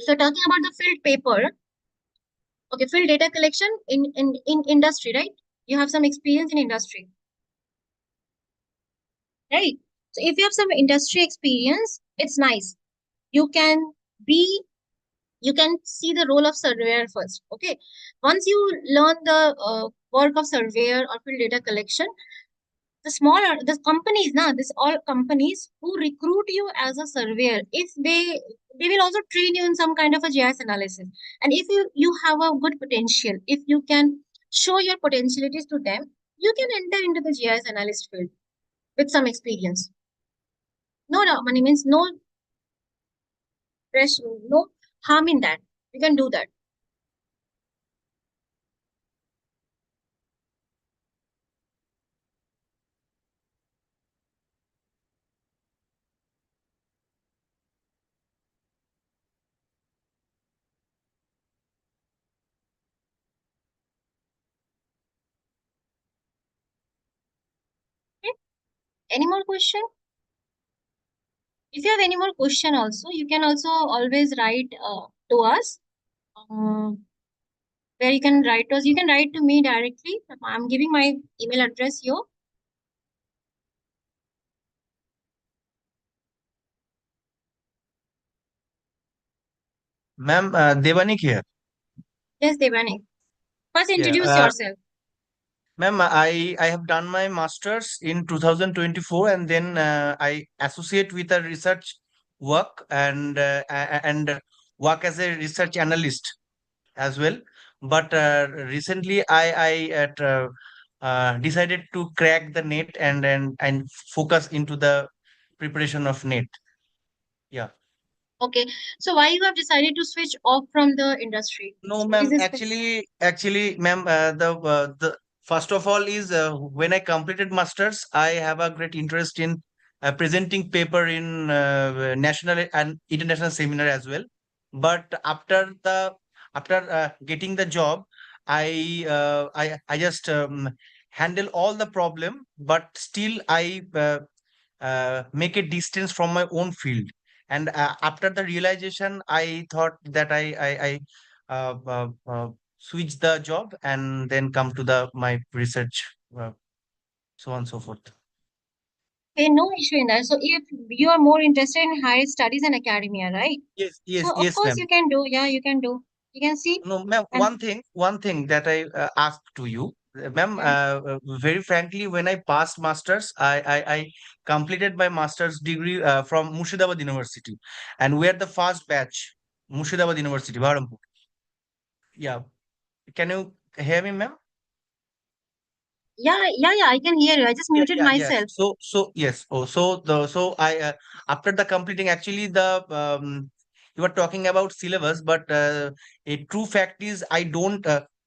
If you're talking about the field paper, okay, field data collection in industry, right? You have some experience in industry, right? So if you have some industry experience, it's nice. You can be, you can see the role of surveyor first. Okay. Once you learn the work of surveyor or field data collection, the companies, this all companies who recruit you as a surveyor, if they will also train you in some kind of a GIS analysis. And if you have a good potential, if you can show your potentialities to them, you can enter into the GIS analyst field with some experience. No money means no press, no harm in that. You can do that. Okay? Any more question? If you have any more question also, you can also always write to us. Where you can write to us. You can write to me directly. I'm giving my email address here. Ma'am, Devanik here. Yes, Devani. First, Yeah, introduce yourself. ma'am, I have done my master's in 2024, and then I associate with a research work and work as a research analyst as well. But recently, I decided to crack the net and focus into the preparation of net. Yeah. Okay. So why you have decided to switch off from the industry? No, What is ma'am. this? Actually, ma'am. The first of all is when I completed masters, I have a great interest in presenting paper in national and international seminar as well. But after getting the job, I just handle all the problem, but still I make a distance from my own field. And after the realization, I thought that I switch the job and then come to the my research, so on and so forth. Okay, no issue in that. So if you are more interested in higher studies and academia, right? Yes, So yes, of yes, course ma'am. you can do. Yeah, you can do. You can see. No, ma'am. And One thing that I asked to you, ma'am. mm, Very frankly, when I passed masters, I completed my master's degree from Murshidabad University, and we are the first batch, Murshidabad University, Baharampur. Yeah. Can you hear me, ma'am? yeah, I can hear you. I just Yeah, muted yeah, yes. myself. So yes. Oh, so I after the completing, actually the you were talking about syllabus, but a true fact is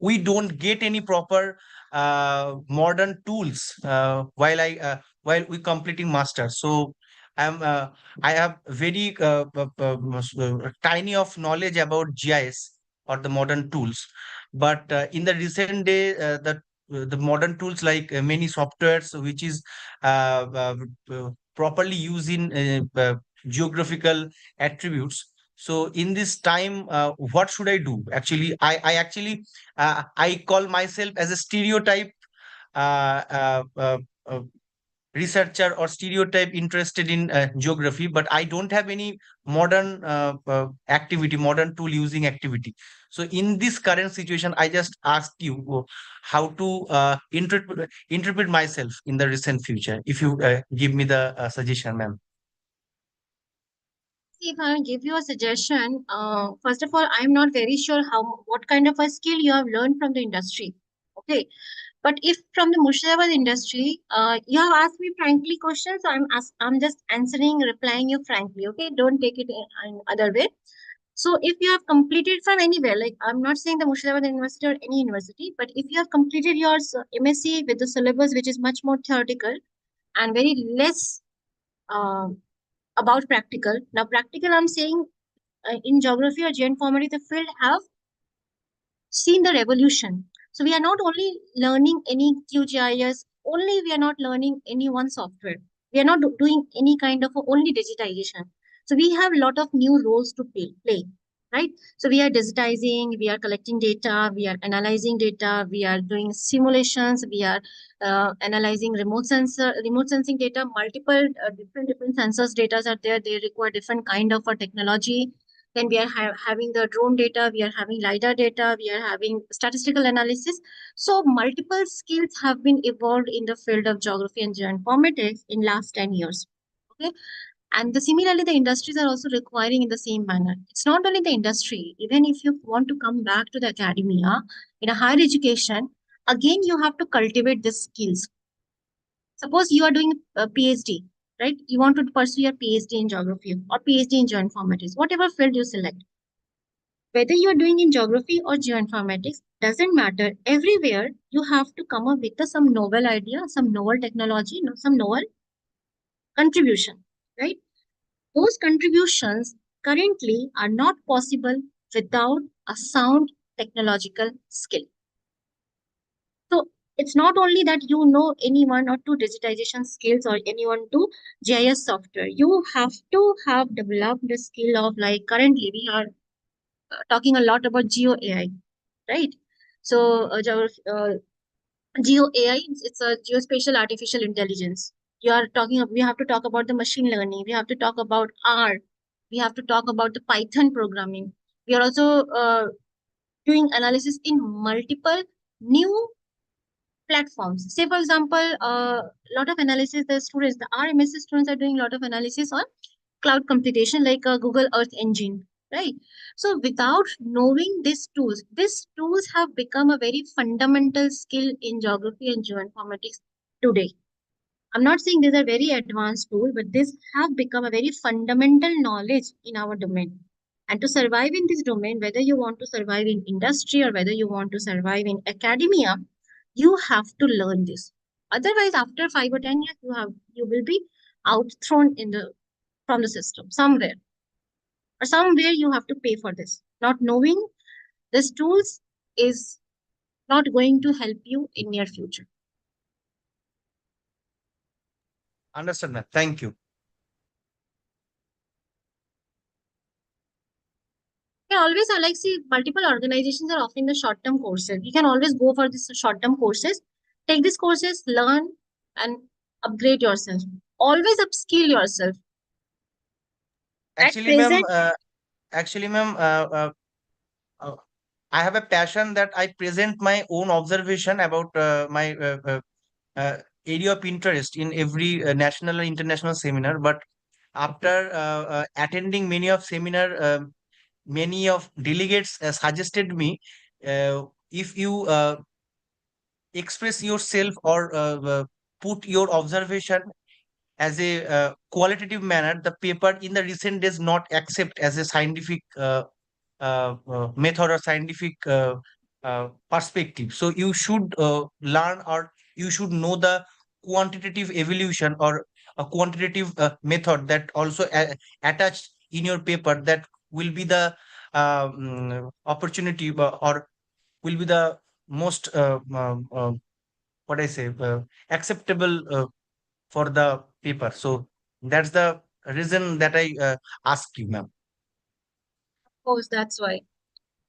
we don't get any proper modern tools while we completing master. So I'm I have very tiny of knowledge about GIS or the modern tools, but in the recent day the modern tools like many softwares which is properly used in geographical attributes. So in this time, what should I do? Actually, I actually I call myself as a stereotype uh, uh, uh, uh, researcher or stereotype interested in geography, but I don't have any modern activity, modern tool using activity. So in this current situation, I just ask you how to interpret myself in the recent future. If you give me the suggestion, ma'am. See, if I give you a suggestion, first of all, I'm not very sure what kind of a skill you have learned from the industry. Okay. But if from the Murshidabad industry, you have asked me frankly questions, so I'm just answering, replying you frankly. Okay, don't take it in other way. So if you have completed from anywhere, like I'm not saying the Murshidabad University or any university, but if you have completed your MSc with the syllabus which is much more theoretical and very less uh, about practical. Now, practical, I'm saying in geography or geoinformatics, the field have seen the revolution. So we are not only learning any QGIS, only we are not learning any one software. We are not doing any kind of only digitization. So we have a lot of new roles to play, right? So we are digitizing, we are collecting data, we are analyzing data, we are doing simulations, we are analyzing remote sensing data. Multiple different sensors data are there. They require different kind of a technology. Then we are having the drone data, we are having LiDAR data, we are having statistical analysis. So multiple skills have been evolved in the field of geography and geoinformatics in last 10 years. Okay. And similarly, the industries are also requiring in the same manner. It's not only the industry, even if you want to come back to the academia in a higher education, again, you have to cultivate these skills. Suppose you are doing a PhD, right? You want to pursue your PhD in geography or PhD in geoinformatics, whatever field you select. Whether you are doing in geography or geoinformatics, doesn't matter. Everywhere you have to come up with some novel idea, some novel technology, some novel contribution, right? Those contributions currently are not possible without a sound technological skill. So it's not only that you know any one or two digitization skills or any one two GIS software. You have to have developed the skill of, like, currently we are talking a lot about Geo AI, right? So Geo AI, it's a geospatial artificial intelligence. We have to talk about the machine learning. We have to talk about R. We have to talk about the Python programming. We are also doing analysis in multiple new platforms. Say, for example, a lot of analysis, the RMS students are doing a lot of analysis on cloud computation, like Google Earth Engine, right? So without knowing these tools have become a very fundamental skill in geography and geoinformatics today. I'm not saying these are very advanced tools, but these have become a very fundamental knowledge in our domain. And to survive in this domain, whether you want to survive in industry or whether you want to survive in academia, you have to learn this. Otherwise, after 5 or 10 years, you will be outthrown from the system somewhere, or somewhere you have to pay for this. Not knowing these tools is not going to help you in near future. Understood, ma'am. Thank you. You can always, like, see, multiple organizations are offering the short-term courses. You can always go for these short-term courses, take these courses, learn, and upgrade yourself. Always upskill yourself. At Actually, ma'am, present, actually, ma'am, uh, I have a passion that I present my own observation about my uh, area of interest in every national and international seminar. But after attending many of seminar, many of delegates suggested me, if you express yourself or put your observation as a qualitative manner, the paper in the recent days not accept as a scientific method or scientific perspective. So you should learn, or you should know the quantitative evolution or a quantitative method that also attached in your paper, that will be the opportunity, or will be the most what I say acceptable for the paper. So that's the reason that I ask you, ma'am. of course, that's why.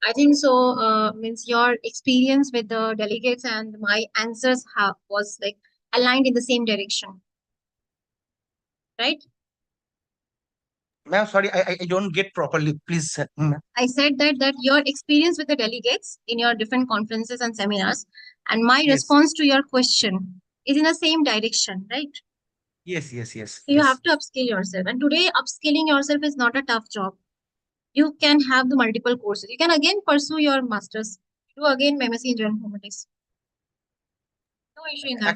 I think so. Means your experience with the delegates and my answers was like aligned in the same direction, right? Ma'am, sorry, I don't get properly. Please, I said that your experience with the delegates in your different conferences and seminars, and my yes, response to your question is in the same direction, right? yes, yes, yes, So you yes. have to upskill yourself. And today, upskilling yourself is not a tough job. You can have the multiple courses. You can again pursue your master's, do again MSc in geoinformatics. No issue in that.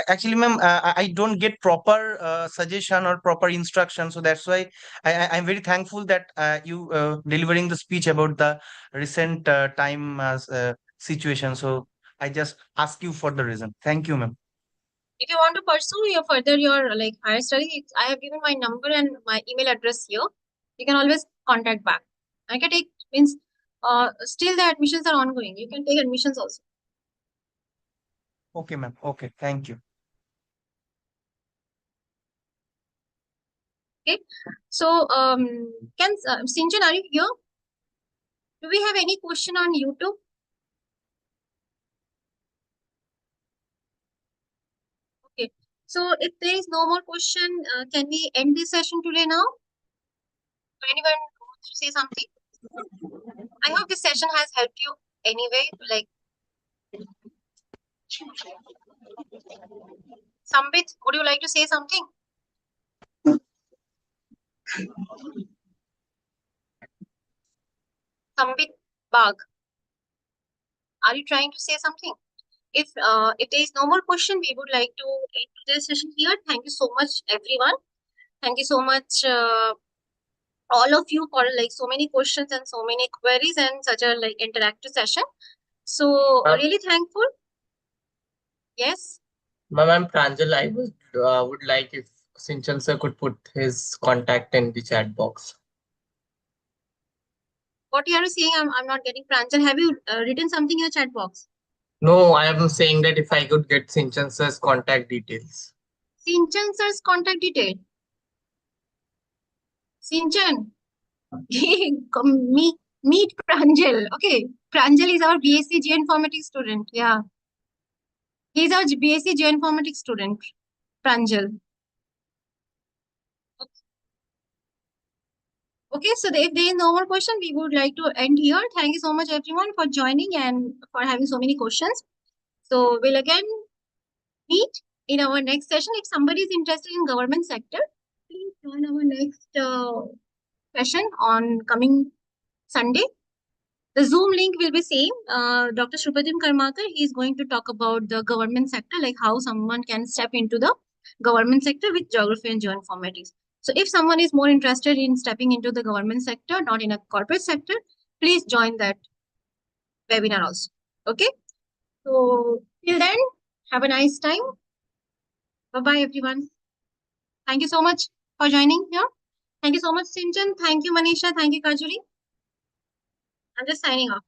Actually, ma'am, I don't get proper suggestion or proper instruction, so that's why I'm very thankful that you delivering the speech about the recent time situation. So I just ask you for the reason. Thank you, ma'am. If you want to pursue your further your like higher study, I have given my number and my email address here. You can always contact back. I can take means still the admissions are ongoing. You can take admissions also. Okay, ma'am. Okay, thank you. Okay. So can Sinjan, are you here? Do we have any question on YouTube? Okay. So if there is no more question, can we end this session today now? Anyone go to say something? I hope this session has helped you anyway. Like, Sambit, would you like to say something? Sambit Bag, are you trying to say something? If there is no more question, we would like to end today's session here. Thank you so much, everyone. Thank you so much, all of you, for like so many questions and so many queries and such a like interactive session. So really thankful. Yes. Ma'am, Pranjal, I would like if Sinchan sir could put his contact in the chat box. What you are saying, I'm not getting. Pranjal, have you written something in the chat box? No, I am saying that if I could get Sinchan sir's contact details. Sinchan sir's contact detail. Sinchan, meet Pranjal. Okay, Pranjal is our BSc Geoinformatics student. Yeah, he's our BSc Geoinformatics student. Pranjal. Okay, so if there is no more question, we would like to end here. Thank you so much, everyone, for joining and for having so many questions. So we'll again meet in our next session. If somebody is interested in government sector, please join our next session on coming Sunday. The Zoom link will be same. Dr. Shrupatim Karmakar, he is going to talk about the government sector, like how someone can step into the government sector with geography and geoinformatics. So if someone is more interested in stepping into the government sector, not in a corporate sector, please join that webinar also. Okay. So till then, have a nice time. Bye-bye, everyone. Thank you so much for joining here. Thank you so much, Sinchan. Thank you, Manisha. Thank you, Kajuri. I'm just signing off.